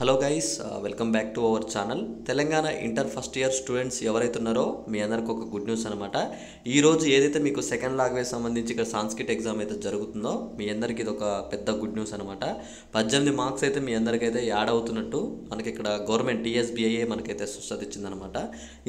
Hello guys, welcome back to our channel. Telangana inter first year students ఎవరైతే ఉన్నారో మీ అందరికి ఒక గుడ్ న్యూస్ అనమాట. ఈరోజు ఏదైతే మీకు సెకండ్ లాంగ్వేజ్ సంబంధించి ఇక్కడ సాంస్క్రిట్ ఎగ్జామ్ అయితే జరుగుతుందో మీ అందరికీ ఇది ఒక పెద్ద గుడ్ న్యూస్ అనమాట. 18 మార్క్స్ అయితే మీ అందరికైతే యాడ్ అవుతున్నట్టు మనకి ఇక్కడ గవర్నమెంట్ టీఎస్బీఐఏ మనకైతే స్పష్టత ఇచ్చిందనమాట.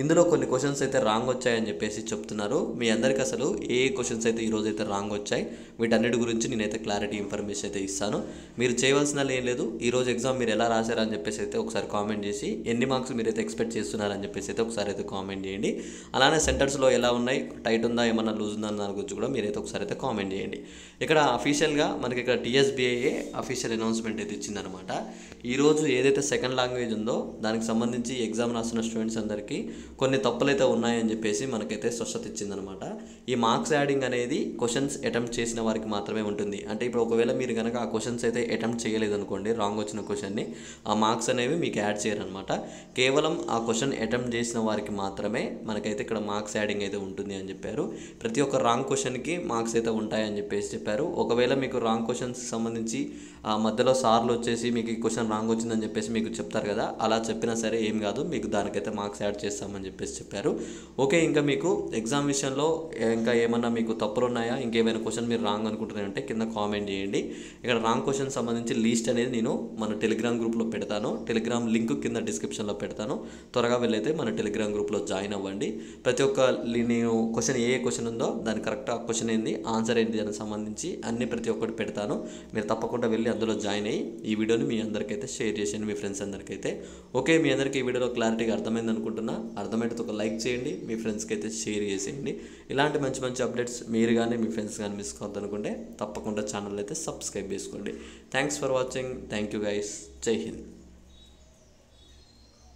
ఇందులో కొన్ని క్వశ్చన్స్ అయితే రాంగ్ వచ్చాయని చెప్పేసి చెప్తున్నారు. మీ అందరికీ అసలు ఏ క్వశ్చన్స్ అయితే ఈరోజు అయితే రాంగ్ వచ్చాయి వీటన్నిటి గురించి నేనైతే క్లారిటీ ఇన్ఫర్మేషన్ అయితే ఇస్తాను. మీరు చేయవలసిన ఏం లేదు, ఈరోజు ఎగ్జామ్ మీరు ఎలా రాశారు అని చెప్పేసి అయితే ఒకసారి కామెంట్ చేసి ఎన్ని మార్క్స్ మీరైతే ఎక్స్పెక్ట్ చేస్తున్నారని చెప్పేసి అయితే ఒకసారి అయితే కామెంట్ చేయండి. అలానే సెంటర్స్లో ఎలా ఉన్నాయి, టైట్ ఉందా, ఏమన్నా లూజ్ ఉందా అన్న దాని గురించి కూడా మీరైతే ఒకసారి అయితే కామెంట్ చేయండి. ఇక్కడ అఫీషియల్గా మనకి ఇక్కడ టీఎస్బీఐఏ అఫీషియల్ అనౌన్స్మెంట్ అయితే ఇచ్చిందనమాట. ఈరోజు ఏదైతే సెకండ్ లాంగ్వేజ్ ఉందో దానికి సంబంధించి ఎగ్జామ్ రాస్తున్న స్టూడెంట్స్ అందరికీ కొన్ని తప్పులు అయితే ఉన్నాయని చెప్పేసి మనకైతే స్పష్టత ఇచ్చిందనమాట. ఈ మార్క్స్ యాడింగ్ అనేది క్వశ్చన్స్ అటెంప్ట్ చేసిన వారికి మాత్రమే ఉంటుంది. అంటే ఇప్పుడు ఒకవేళ మీరు కనుక ఆ క్వశ్చన్స్ అయితే అటెంప్ట్ చేయలేదనుకోండి, రాంగ్ వచ్చిన క్వశ్చన్ని, ఆ మార్క్స్ అనేవి మీకు యాడ్ చేయరనమాట. కేవలం ఆ క్వశ్చన్ అటెంప్ట్ చేసిన వారికి మాత్రమే మనకైతే ఇక్కడ మార్క్స్ యాడింగ్ అయితే ఉంటుంది అని చెప్పారు. ప్రతి ఒక్క రాంగ్ క్వశ్చన్కి మార్క్స్ అయితే ఉంటాయని చెప్పేసి చెప్పారు. ఒకవేళ మీకు రాంగ్ క్వశ్చన్స్ సంబంధించి మధ్యలో సార్లు వచ్చేసి మీకు ఈ క్వశ్చన్ రాంగ్ వచ్చిందని చెప్పేసి మీకు చెప్తారు కదా, అలా చెప్పినా సరే ఏం కాదు, మీకు దానికైతే మార్క్స్ యాడ్ చేస్తామని చెప్పేసి చెప్పారు. ఓకే, ఇంకా మీకు ఎగ్జామ్ విషయంలో ఇంకా ఏమన్నా మీకు తప్పులు ఉన్నాయా, ఇంకేమైనా క్వశ్చన్ మీరు రాంగ్ అనుకుంటున్నారంటే కింద కామెంట్ చేయండి. ఇక్కడ రాంగ్ క్వశ్చన్ సంబంధించి లీస్ట్ అనేది నేను మన టెలిగ్రామ్ గ్రూప్లో పెడతాను. టెలిగ్రామ్ లింక్ కింద డిస్క్రిప్షన్లో పెడతాను. త్వరగా వెళ్ళైతే మన టెలిగ్రామ్ గ్రూప్లో జాయిన్ అవ్వండి. ప్రతి ఒక్క నేను క్వశ్చన్ ఏ క్వశ్చన్ ఉందో దాని కరెక్ట్ ఆ క్వశ్చన్ ఏంది, ఆన్సర్ ఏంటి దానికి సంబంధించి అన్ని ప్రతి ఒక్కటి పెడతాను. మీరు తప్పకుండా వెళ్ళి అందులో జాయిన్ అయ్యి ఈ వీడియోని మీ అందరికైతే షేర్ చేయండి, మీ ఫ్రెండ్స్ అందరికైతే. ఓకే, మీ అందరికీ ఈ వీడియోలో క్లారిటీగా అర్థమైంది అనుకుంటున్నా. అర్థమైతే ఒక లైక్ చేయండి, మీ ఫ్రెండ్స్కి అయితే షేర్ చేసేయండి. ఇలాంటి మంచి మంచి అప్డేట్స్ మీరు కానీ మీ ఫ్రెండ్స్ కానీ మిస్ కావద్దు అనుకుంటే తప్పకుండా ఛానల్ అయితే సబ్స్క్రైబ్ చేసుకోండి. Thanks for watching. Thank you guys. జై హింద్.